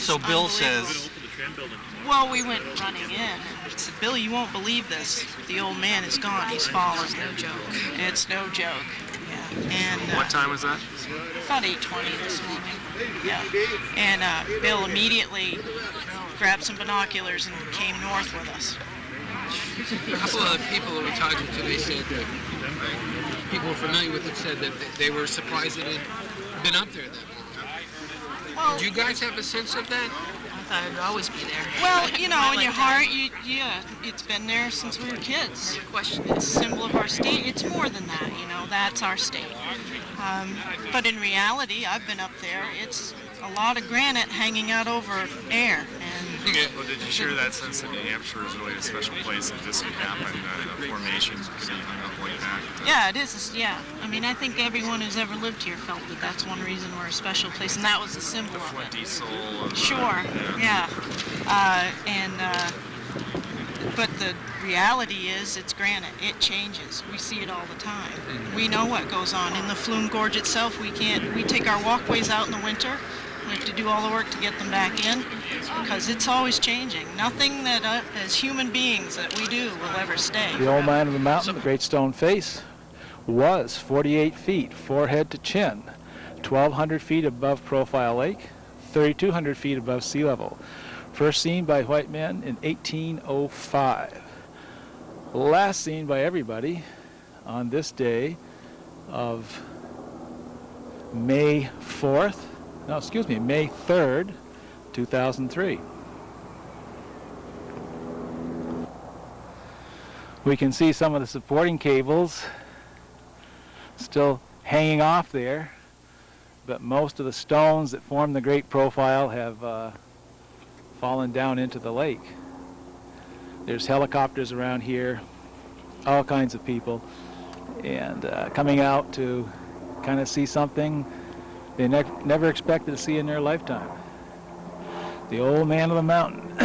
So Bill says, well, we went running in and said, Bill, you won't believe this. The old man is gone. He's fallen. It's no joke. It's no joke. Yeah. And what time was that? About 8:20 this morning. Yeah. And Bill immediately grabbed some binoculars and came north with us. A couple of people that were talking to, they said that people who were familiar with it said that they were surprised that it had been up there that long. Well, did you guys have a sense of that? I thought it'd always be there. Well, you know, in your heart, yeah, it's been there since we were kids. Question, it's a symbol of our state. It's more than that, you know, that's our state. But in reality, I've been up there. It's a lot of granite hanging out over air. Well, did you share that sense that New Hampshire is really a special place and this could happen, a formation could be hung up like that? Yeah, it is. Yeah. I mean, I think everyone who's ever lived here felt that that's one reason we're a special place, and that was a symbol of it. The flinty soul of Sure, yeah. But the reality is it's granite. It changes. We see it all the time. We know what goes on. In the Flume Gorge itself, we take our walkways out in the winter. We have to do all the work to get them back in because it's always changing. Nothing that as human beings that we do will ever stay. The old man of the mountain, the Great Stone Face, was 48 feet, forehead to chin, 1,200 feet above Profile Lake, 3,200 feet above sea level. First seen by white men in 1805. Last seen by everybody on this day of May 3rd, 2003. We can see some of the supporting cables still hanging off there, but most of the stones that form the Great Profile have fallen down into the lake. There's helicopters around here, all kinds of people, and coming out to kind of see something they never expected to see in their lifetime. The old man of the mountain.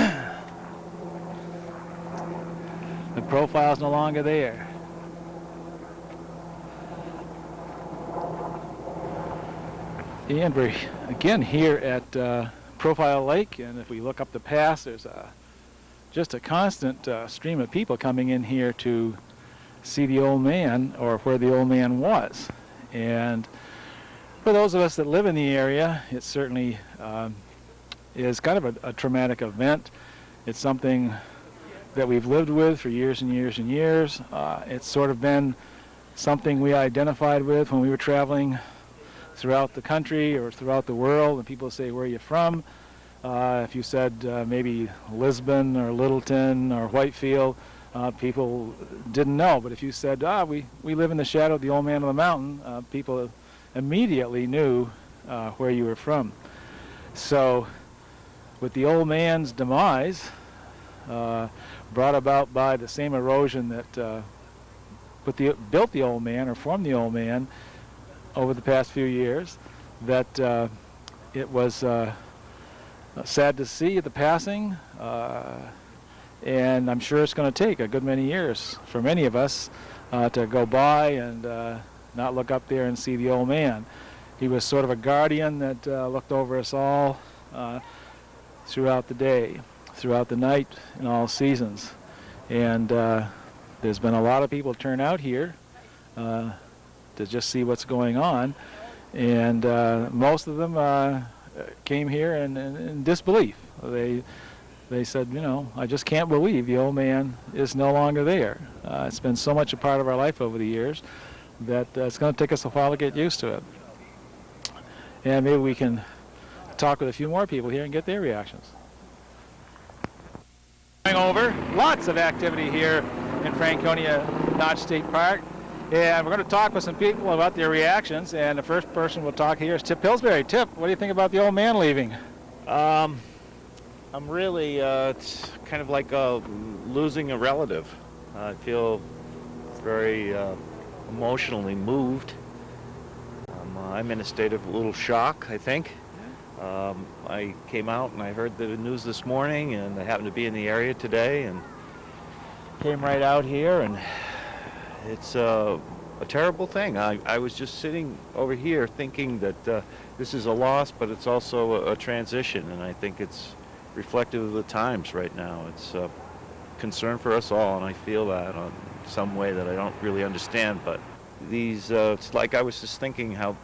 The profile's no longer there. And we're again here at Profile Lake, and if we look up the pass, there's just a constant stream of people coming in here to see the old man, or where the old man was. And for those of us that live in the area, it certainly is kind of a traumatic event. It's something that we've lived with for years and years and years. It's sort of been something we identified with when we were traveling throughout the country or throughout the world, and people say, where are you from? If you said maybe Lisbon or Littleton or Whitefield, people didn't know. But if you said, we live in the shadow of the old man of the mountain, people immediately knew where you were from. So with the old man's demise, brought about by the same erosion that built the old man or formed the old man over the past few years, that it was sad to see the passing, and I'm sure it's going to take a good many years for many of us to go by and not look up there and see the old man. He was sort of a guardian that looked over us all throughout the day, throughout the night, in all seasons. And there's been a lot of people turn out here to just see what's going on, and most of them came here in disbelief. They said, I just can't believe the old man is no longer there. It's been so much a part of our life over the years that it's going to take us a while to get used to it. And maybe we can talk with a few more people here and get their reactions. Going over, lots of activity here in Franconia Notch State Park. And we're going to talk with some people about their reactions. And the first person we'll talk here is Tip Pillsbury. Tip, what do you think about the old man leaving? I'm really, it's kind of like losing a relative. I feel very emotionally moved. I'm in a state of a little shock, I think. I came out and I heard the news this morning, and I happened to be in the area today and came right out here, and it's a terrible thing. I was just sitting over here thinking that this is a loss, but it's also a transition, and I think it's reflective of the times right now. It's a concern for us all, and I feel that on some way that I don't really understand, but it's like I was just thinking how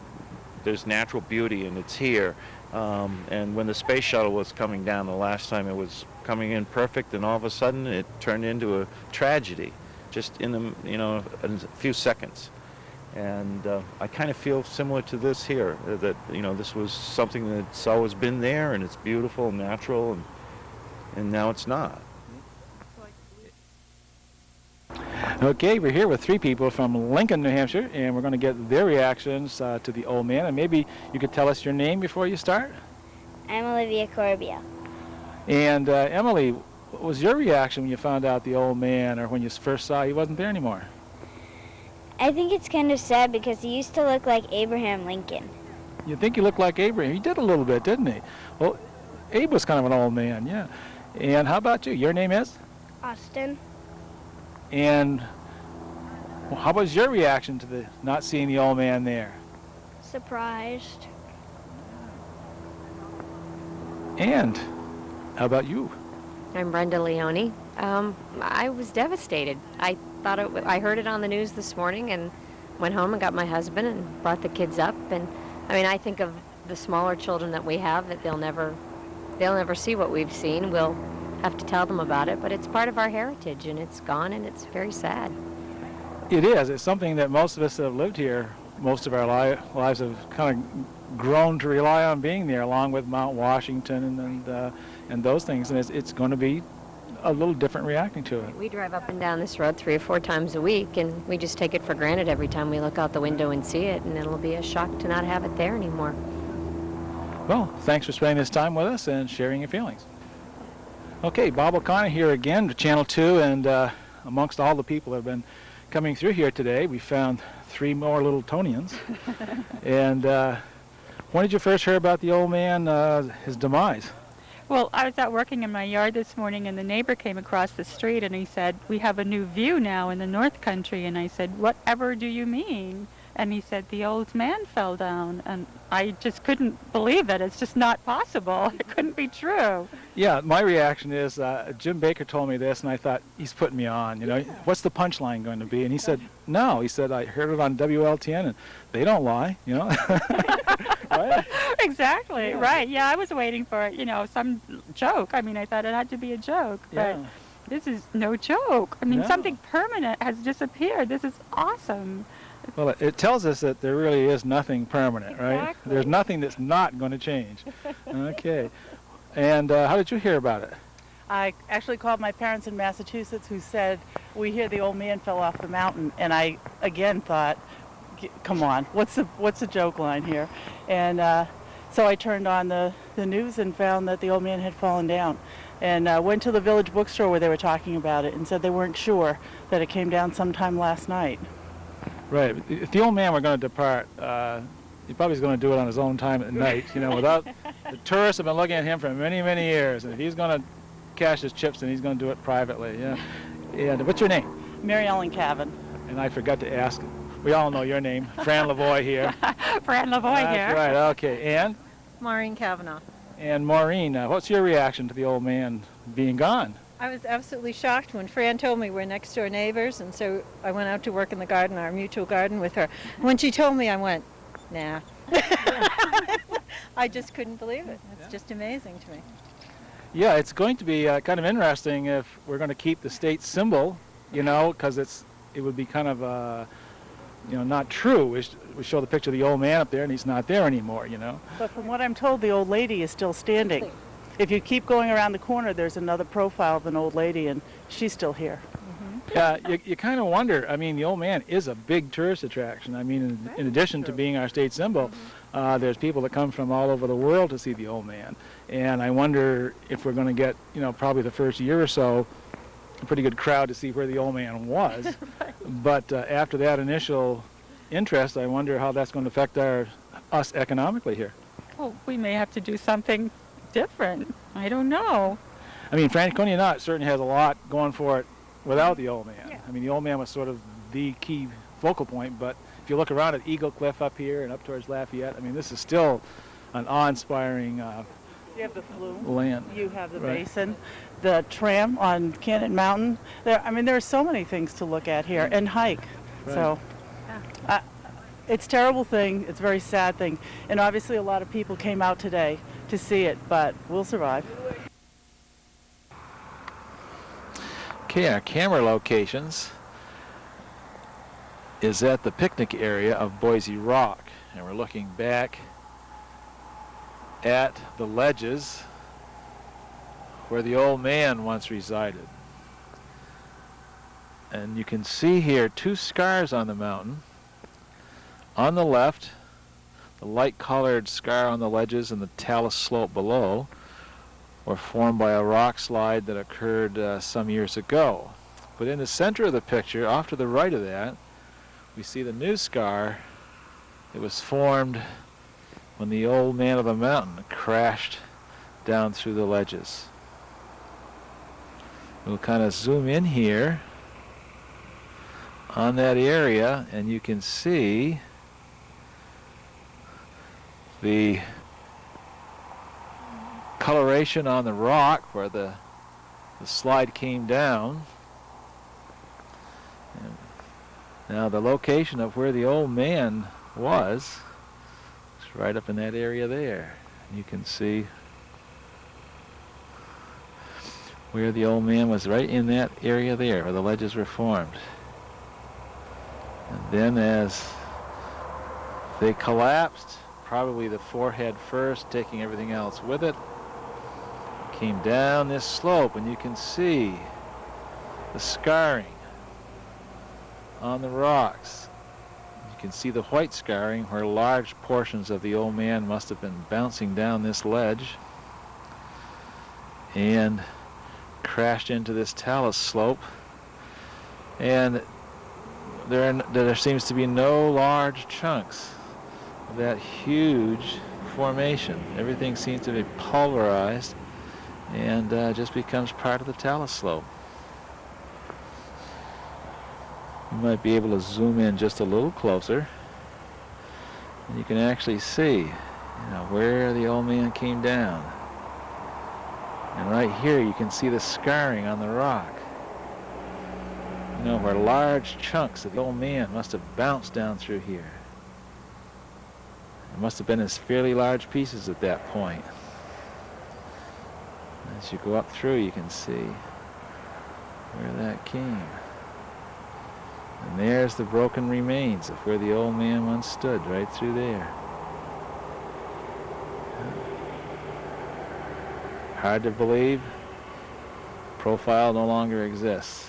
there's natural beauty and it's here. And when the space shuttle was coming down the last time, it was coming in perfect, and all of a sudden it turned into a tragedy just in a few seconds. And I kind of feel similar to this here, that this was something that's always been there, and it's beautiful and natural, and now it's not. Okay, we're here with three people from Lincoln, New Hampshire, and we're going to get their reactions to the old man. And maybe you could tell us your name before you start? I'm Olivia Corbia. And Emily, what was your reaction when you found out the old man, or when you first saw he wasn't there anymore? I think it's kind of sad because he used to look like Abraham Lincoln. You think he looked like Abraham? He did a little bit, didn't he? Well, Abe was kind of an old man, yeah. And how about you? Your name is? Austin. And how was your reaction to not seeing the old man there? Surprised. And how about you? I'm Brenda Leone. I was devastated. I heard it on the news this morning and went home and got my husband and brought the kids up. And I mean, I think of the smaller children that we have, that they'll never see what we've seen. We'll have to tell them about it, but it's part of our heritage, and it's gone, and it's very sad. It is. It's something that most of us that have lived here most of our lives have kind of grown to rely on being there, along with Mount Washington and those things. And it's going to be a little different reacting to it. We drive up and down this road 3 or 4 times a week, and we just take it for granted every time we look out the window and see it, and it'll be a shock to not have it there anymore. Well, thanks for spending this time with us and sharing your feelings. Okay, Bob O'Connor here again to Channel 2, and amongst all the people that have been coming through here today, we found 3 more little Tonians. And when did you first hear about the old man, his demise? Well, I was out working in my yard this morning, and the neighbor came across the street, and he said, "We have a new view now in the North Country." And I said, "Whatever do you mean?" And he said, "The old man fell down." And I just couldn't believe it. It's just not possible. It couldn't be true. Yeah, my reaction is, Jim Baker told me this, and I thought, he's putting me on, What's the punchline going to be? And he said, no. He said, I heard it on WLTN, and they don't lie, Right? Exactly, yeah. Right. Yeah, I was waiting for, some joke. I mean, I thought it had to be a joke. But this is no joke. I mean, something permanent has disappeared. This is awesome. Well, it tells us that there really is nothing permanent, right? Exactly. There's nothing that's not going to change. Okay. And how did you hear about it? I actually called my parents in Massachusetts, who said, "We hear the old man fell off the mountain." And I again thought, come on, what's the joke line here? And so I turned on the news and found that the old man had fallen down. And went to the village bookstore where they were talking about it and said they weren't sure, that it came down sometime last night. Right. If the old man were going to depart, he probably is going to do it on his own time at night, without... The tourists have been looking at him for many, many years, and if he's going to cash his chips, then he's going to do it privately, yeah. And what's your name? Mary Ellen Cavan. And I forgot to ask, we all know your name, Fran Lavoie here. Fran Lavoie here. That's right, okay. And? Maureen Kavanaugh. And Maureen, what's your reaction to the old man being gone? I was absolutely shocked when Fran told me we're next door neighbors, and so I went out to work in the garden, our mutual garden, with her. When she told me, I went, nah. I just couldn't believe it. It's just amazing to me. Yeah, it's going to be kind of interesting if we're going to keep the state symbol, because it would be kind of, not true. We show the picture of the old man up there, and he's not there anymore, But from what I'm told, the old lady is still standing. If you keep going around the corner, there's another profile of an old lady, and she's still here. Yeah, you kind of wonder. I mean, the old man is a big tourist attraction. I mean, in addition to being our state symbol, there's people that come from all over the world to see the old man. And I wonder if we're going to get, probably the first year or so, a pretty good crowd to see where the old man was. Right. But after that initial interest, I wonder how that's going to affect us economically here. Well, we may have to do something different. I don't know. I mean, Franconia certainly has a lot going for it without the old man. Yeah. I mean, the old man was sort of the key focal point, but if you look around at Eagle Cliff up here and up towards Lafayette, I mean, this is still an awe-inspiring You have the flume. land. You have the Right. basin, the tram on Cannon Mountain. There are so many things to look at here and hike. Right. So, it's a terrible thing. It's a very sad thing, and obviously a lot of people came out today to see it, but we'll survive. Okay, our camera locations is at the picnic area of Boise Rock, and we're looking back at the ledges where the old man once resided. And you can see here two scars on the mountain. On the left, the light-colored scar on the ledges and the talus slope below were formed by a rock slide that occurred some years ago. But in the center of the picture, off to the right of that, we see the new scar. It was formed when the old man of the mountain crashed down through the ledges. We'll kind of zoom in here on that area, and you can see the coloration on the rock where the slide came down. And now the location of where the old man was is right up in that area there. You can see where the old man was, right in that area there where the ledges were formed. And then as they collapsed, probably the forehead first, taking everything else with it, came down this slope, and you can see the scarring on the rocks. You can see the white scarring where large portions of the old man must have been bouncing down this ledge and crashed into this talus slope. And there seems to be no large chunks of that huge formation. Everything seems to be pulverized and just becomes part of the talus slope. You might be able to zoom in just a little closer, and you can actually see, where the old man came down. And right here you can see the scarring on the rock. Where large chunks of the old man must have bounced down through here. It must have been in fairly large pieces at that point. As you go up through, you can see where that came. And there's the broken remains of where the old man once stood, right through there. Hard to believe. Profile no longer exists.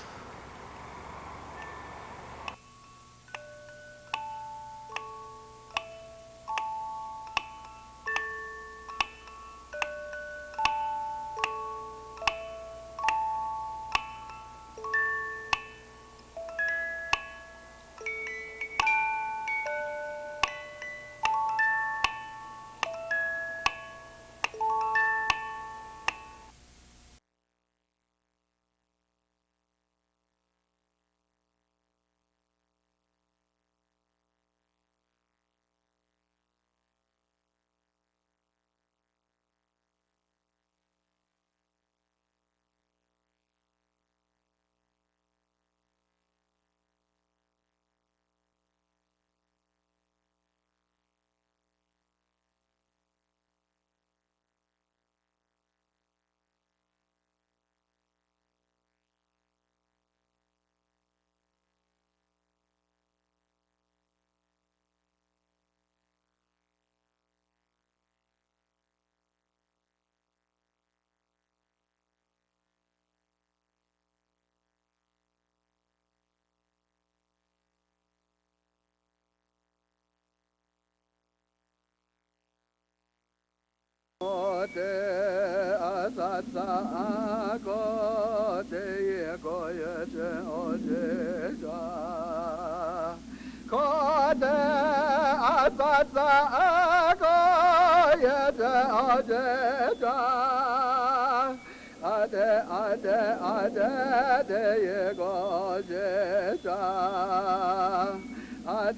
Okay,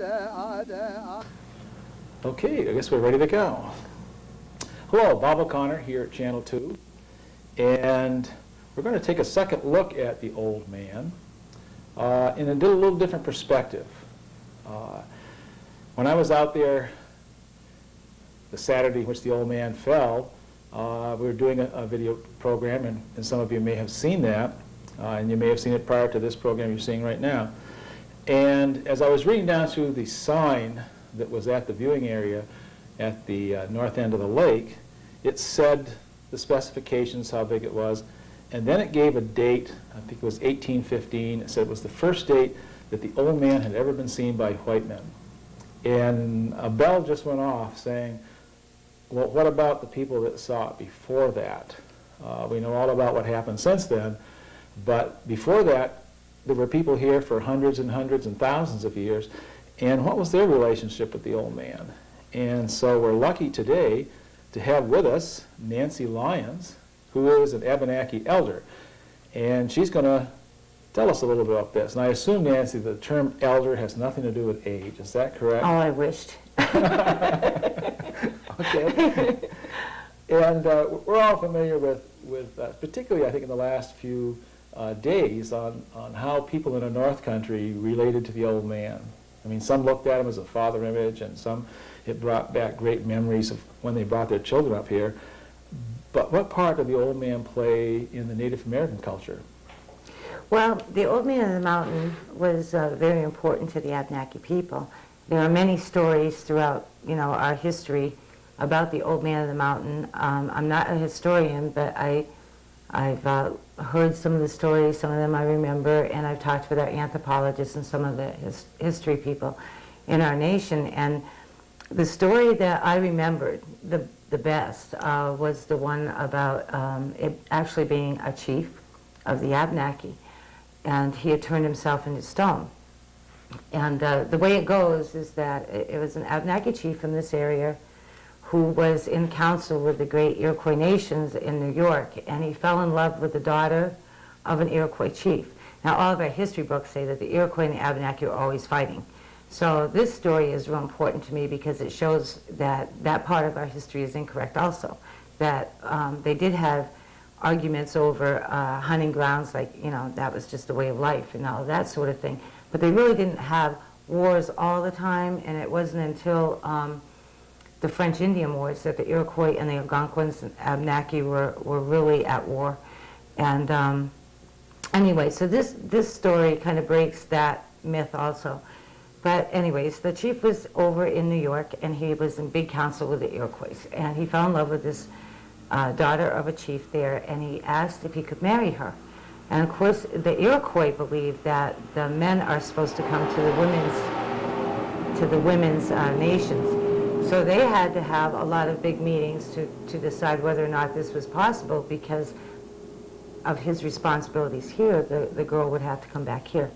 I guess we're ready to go. Hello, Bob O'Connor here at Channel 2, and we're going to take a second look at the old man in a little different perspective. When I was out there the Saturday in which the old man fell, we were doing a video program, and some of you may have seen that, and you may have seen it prior to this program you're seeing right now. And as I was reading down through the sign that was at the viewing area at the north end of the lake, it said the specifications, how big it was, and then it gave a date. I think it was 1815. It said it was the first date that the old man had ever been seen by white men. And a bell just went off saying, well, what about the people that saw it before that? We know all about what happened since then, but before that, there were people here for hundreds and hundreds and thousands of years, and what was their relationship with the old man? And so we're lucky today to have with us Nancy Lyons, who is an Abenaki elder, and she's going to tell us a little bit about this. And I assume, Nancy, the term elder has nothing to do with age. Is that correct? Oh, I wished. Okay. And we're all familiar with particularly I think in the last few days on how people in the North Country related to the old man. I mean, some looked at him as a father image, and some it brought back great memories of when they brought their children up here. But what part did the old man play in the Native American culture? Well, the old man of the mountain was very important to the Abenaki people. There are many stories throughout, our history about the old man of the mountain. I'm not a historian, but I've heard some of the stories, some of them I remember, and I've talked with our anthropologists and some of the history people in our nation. And the story that I remembered the best was the one about it actually being a chief of the Abenaki, and he had turned himself into stone. And the way it goes is that it was an Abenaki chief from this area who was in council with the great Iroquois nations in New York, and he fell in love with the daughter of an Iroquois chief. Now, all of our history books say that the Iroquois and the Abenaki are always fighting. So this story is real important to me because it shows that that part of our history is incorrect also, that they did have arguments over hunting grounds, like, that was just a way of life and all that sort of thing. But they really didn't have wars all the time, and it wasn't until the French Indian Wars that the Iroquois and the Algonquins and Abenaki were really at war. And anyway, so this story kind of breaks that myth also. But anyways, the chief was over in New York, and he was in big council with the Iroquois. And he fell in love with this daughter of a chief there, and he asked if he could marry her. And of course, the Iroquois believed that the men are supposed to come to the women's nations. So they had to have a lot of big meetings to decide whether or not this was possible because of his responsibilities here. The girl would have to come back here.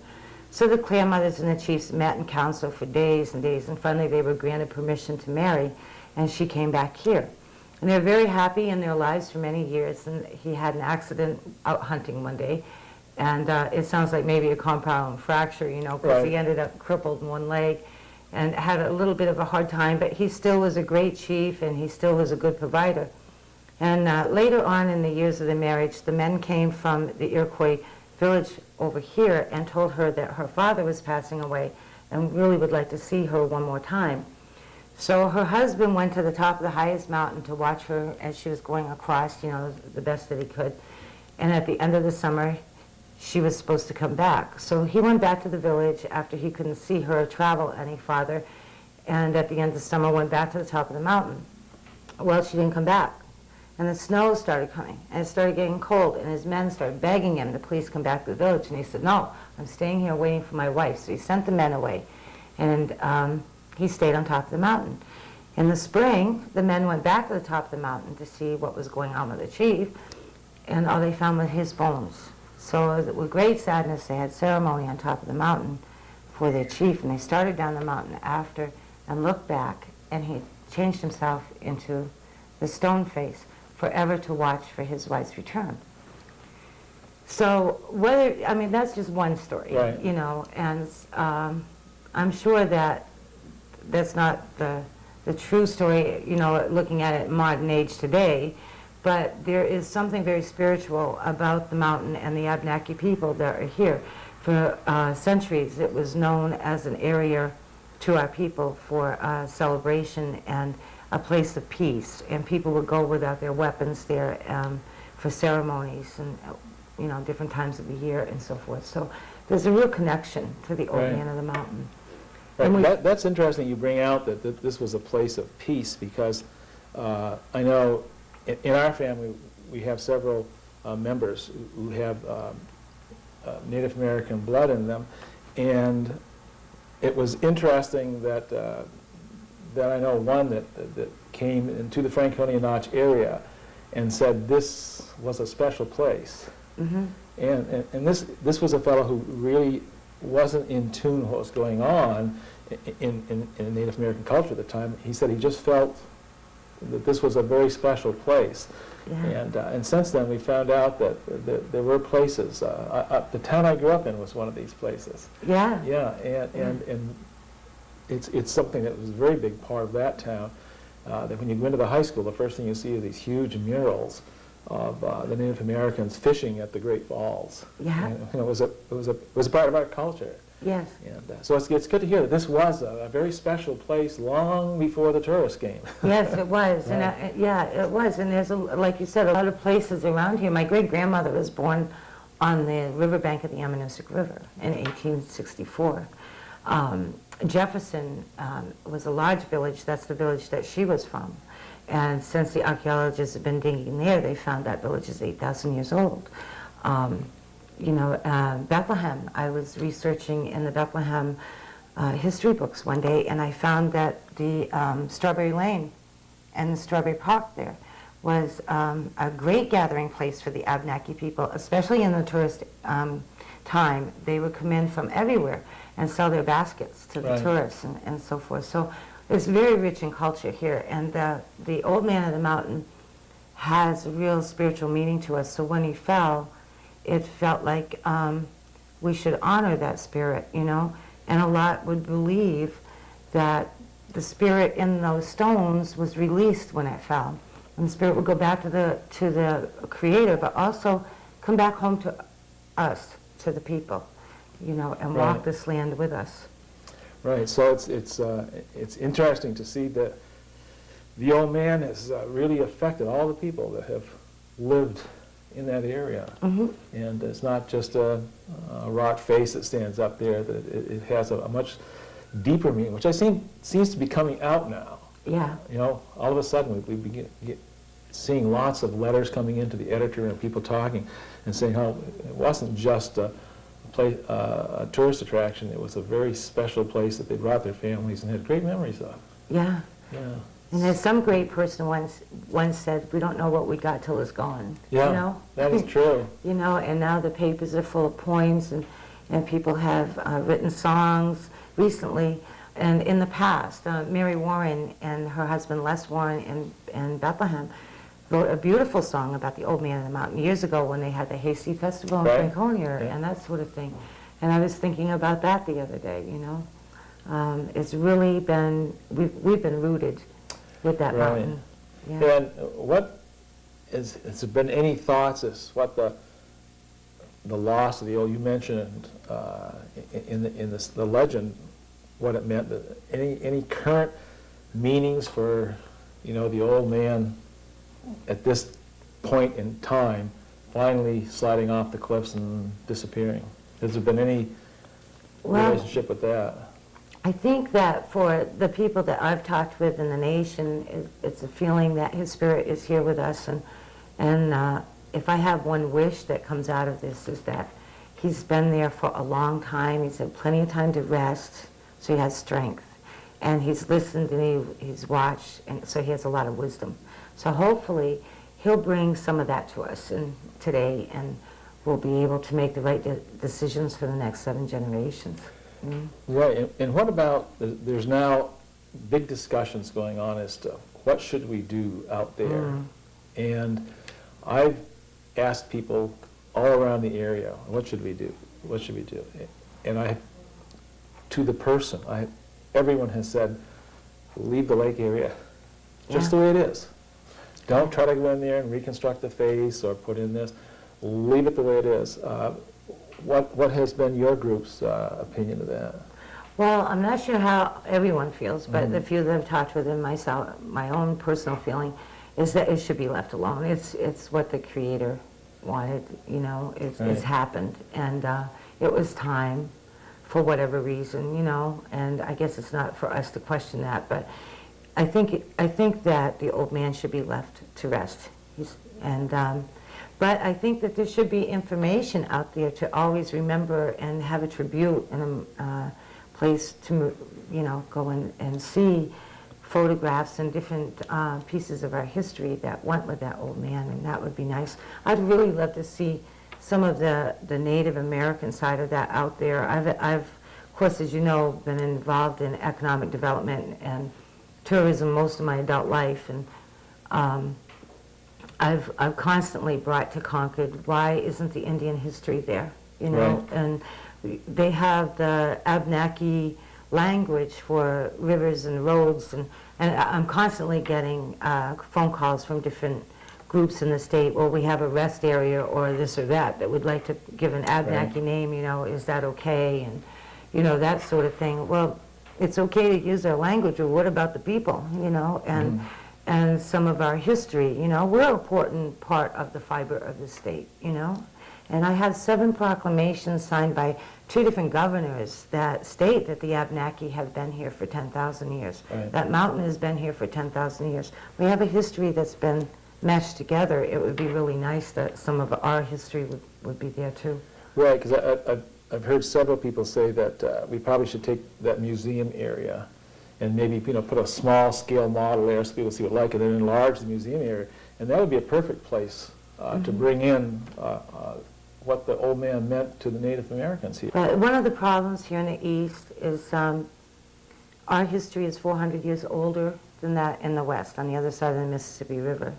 So the clan mothers and the chiefs met in council for days and days, and finally they were granted permission to marry, and she came back here. And they were very happy in their lives for many years, and he had an accident out hunting one day, and it sounds like maybe a compound fracture, because Right. he ended up crippled in one leg and had a little bit of a hard time, but he still was a great chief, and he still was a good provider. And later on in the years of the marriage, the men came from the Iroquois village over here and told her that her father was passing away and really would like to see her one more time. So her husband went to the top of the highest mountain to watch her as she was going across, the best that he could. And at the end of the summer, she was supposed to come back. So he went back to the village after he couldn't see her travel any farther, and at the end of the summer went back to the top of the mountain. Well, she didn't come back. And the snow started coming, and it started getting cold, and his men started begging him to please come back to the village. And he said, no, I'm staying here waiting for my wife. So he sent the men away, and he stayed on top of the mountain. In the spring, the men went back to the top of the mountain to see what was going on with the chief, and all they found was his bones. So with great sadness, they had ceremony on top of the mountain for their chief, and they started down the mountain after and looked back, and he changed himself into the stone face, forever to watch for his wife's return. So that's just one story, Right. and I'm sure that that's not the true story, you know, looking at it modern age today, but there is something very spiritual about the mountain and the Abenaki people that are here. For centuries, it was known as an area to our people for celebration and a place of peace, and people would go without their weapons there for ceremonies and, you know, different times of the year and so forth. So there's a real connection to the old man of the mountain. Right. That's interesting you bring out that this was a place of peace, because I know in our family we have several members who have Native American blood in them, and it was interesting that I know one that came into the Franconia Notch area and said this was a special place. Mm-hmm. And this was a fellow who really wasn't in tune with what was going on in Native American culture at the time. He said he just felt that this was a very special place. Yeah. And since then we found out that there were places. The town I grew up in was one of these places. Yeah. Yeah, and it's something that was a very big part of that town. That when you go into the high school, the first thing you see are these huge murals of the Native Americans fishing at the Great Falls. Yeah. And, you know, it was a part of our culture. Yes. And so it's good to hear that this was a very special place long before the tourists came. Yes, it was. Right. And yeah, it was. And there's, like you said, a lot of places around here. My great-grandmother was born on the riverbank of the Abenaki River in 1864. Jefferson was a large village. That's the village that she was from. And since the archaeologists have been digging there, they found that village is 8,000 years old. You know, Bethlehem, I was researching in the Bethlehem history books one day, and I found that the Strawberry Lane and the Strawberry Park there was a great gathering place for the Abenaki people, especially in the tourist time. They would come in from everywhere and sell their baskets to the tourists and so forth. So it's very rich in culture here, and the old man of the mountain has a real spiritual meaning to us. So when he fell, it felt like we should honor that spirit, you know, and a lot would believe that the spirit in those stones was released when it fell, and the spirit would go back to the Creator, but also come back home to us, to the people, you know, and walk this land with us. Right. So it's interesting to see that the old man has really affected all the people that have lived in that area. Mm-hmm. And it's not just a rock face that stands up there, that it has a much deeper meaning, which seems to be coming out now. Yeah. You know, all of a sudden we begin seeing lots of letters coming into the editor and people talking and saying how it wasn't just a tourist attraction, it was a very special place that they brought their families and had great memories of. Yeah. Yeah. And there's some great person once said, we don't know what we got till it's gone. Yeah, you know? that is true. You know, and now the papers are full of poems, and people have written songs recently. And in the past, Mary Warren and her husband Les Warren in Bethlehem wrote a beautiful song about the old man of the mountain years ago when they had the Hasty Festival in Franconia and that sort of thing. And I was thinking about that the other day, you know. It's really been, we've been rooted with that mountain. Yeah. And has there been any thoughts as what the loss of the old, you mentioned in the legend, what it meant, any current meanings for, you know, the old man at this point in time finally sliding off the cliffs and disappearing? Has there been any relationship with that? I think that for the people that I've talked with in the nation, it's a feeling that his spirit is here with us, and if I have one wish that comes out of this is that he's been there for a long time. He's had plenty of time to rest, so he has strength, and he's listened and he's watched, and so he has a lot of wisdom. So hopefully he'll bring some of that to us today, and we'll be able to make the right decisions for the next 7 generations. Right, and what about, there's now big discussions going on as to what should we do out there. And I've asked people all around the area, what should we do? What should we do? And to the person. Everyone has said, leave the lake area just the way it is. Don't try to go in there and reconstruct the face or put in this. Leave it the way it is. What has been your group's opinion of that? Well, I'm not sure how everyone feels, but the few that I've talked with and myself, my own personal feeling is that it should be left alone. It's what the Creator wanted, you know. It's happened, and it was time for whatever reason, you know. And I guess it's not for us to question that, but I think that the old man should be left to rest. But I think that there should be information out there to always remember and have a tribute and a place to, you know, go and see photographs and different pieces of our history that went with that old man, and that would be nice. I'd really love to see some of the Native American side of that out there. I've, of course, as you know, been involved in economic development and tourism most of my adult life, and I've constantly brought to Concord, why isn't the Indian history there, you know? Right. And they have the Abenaki language for rivers and roads, and I'm constantly getting phone calls from different groups in the state, well, we have a rest area or this or that would like to give an Abenaki name, you know, is that okay? And, you know, that sort of thing. Well, it's okay to use our language, or what about the people, you know, and some of our history, you know. We're an important part of the fiber of the state, you know. And I have 7 proclamations signed by 2 different governors that state that the Abenaki have been here for 10,000 years. Right. That mountain has been here for 10,000 years. We have a history that's been meshed together. It would be really nice that some of our history would be there too. Right, because I've heard several people say that we probably should take that museum area and maybe, you know, put a small scale model there so people see what like it, and enlarge the museum area, and that would be a perfect place to bring in what the old man meant to the Native Americans here. One of the problems here in the East is our history is 400 years older than that in the West, on the other side of the Mississippi River.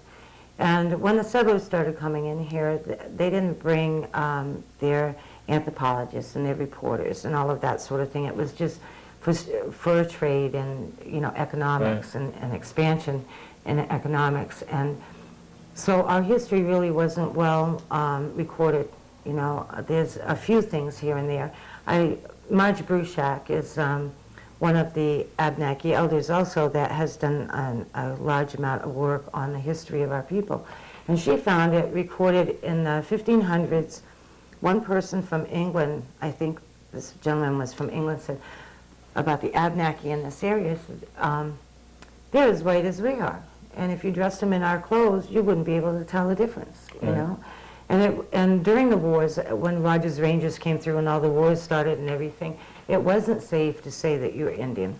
And when the settlers started coming in here, they didn't bring their anthropologists and their reporters and all of that sort of thing. It was just fur trade and, you know, economics and expansion in economics. And so our history really wasn't well recorded. You know, there's a few things here and there. Marge Bruchak is one of the Abenaki elders also that has done a large amount of work on the history of our people. And she found it recorded in the 1500s. One person from England, I think this gentleman was from England, said about the Abenaki in this area, said, they're as white as we are. And if you dressed them in our clothes, you wouldn't be able to tell the difference, you know? And during the wars, when Rogers Rangers came through and all the wars started and everything, it wasn't safe to say that you were Indian.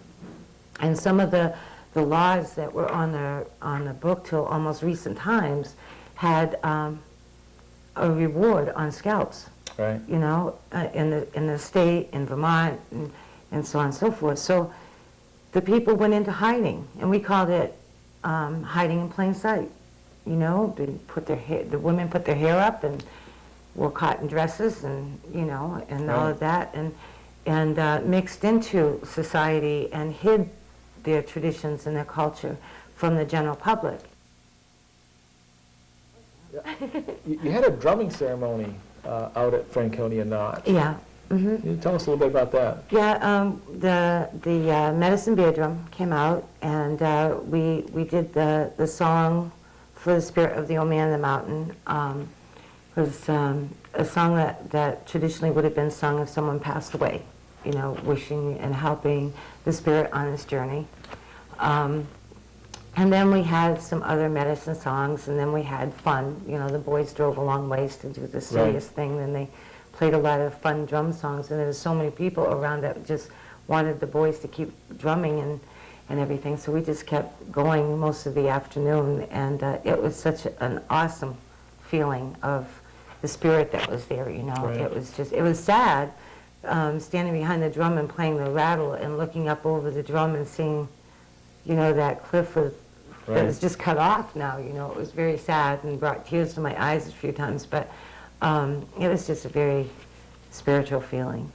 And some of the laws that were on the book till almost recent times had a reward on scalps. Right. You know, in the state, in Vermont, and so on and so forth. So the people went into hiding, and we called it hiding in plain sight. You know, the women put their hair up and wore cotton dresses, and, you know, and all of that, and mixed into society and hid their traditions and their culture from the general public. You had a drumming ceremony out at Franconia Notch. Yeah. Can you tell us a little bit about that? Yeah, the Medicine Beer Drum came out, and we did the song for the spirit of the old man of the mountain. It was a song that traditionally would have been sung if someone passed away, you know, wishing and helping the spirit on its journey. And then we had some other medicine songs, and then we had fun. You know, the boys drove a long ways to do the serious thing, and they played a lot of fun drum songs, and there was so many people around that just wanted the boys to keep drumming and everything, so we just kept going most of the afternoon, and it was such an awesome feeling of the spirit that was there, you know. It was sad standing behind the drum and playing the rattle and looking up over the drum and seeing, you know, that cliff that was just cut off now, you know. It was very sad and brought tears to my eyes a few times, but it was just a very spiritual feeling.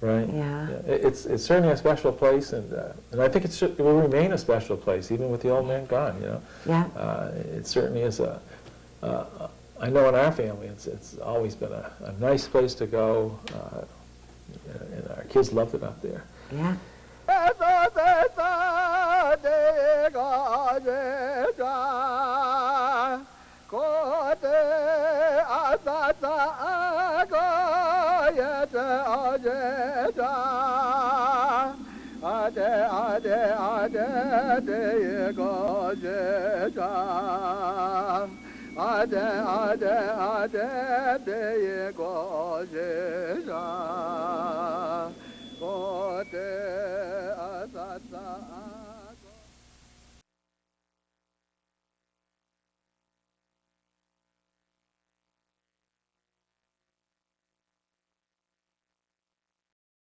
Right. Yeah. It's certainly a special place, and I think it will remain a special place even with the old man gone. You know. Yeah. It certainly is I know in our family it's always been a nice place to go, and our kids loved it up there. Yeah. Ade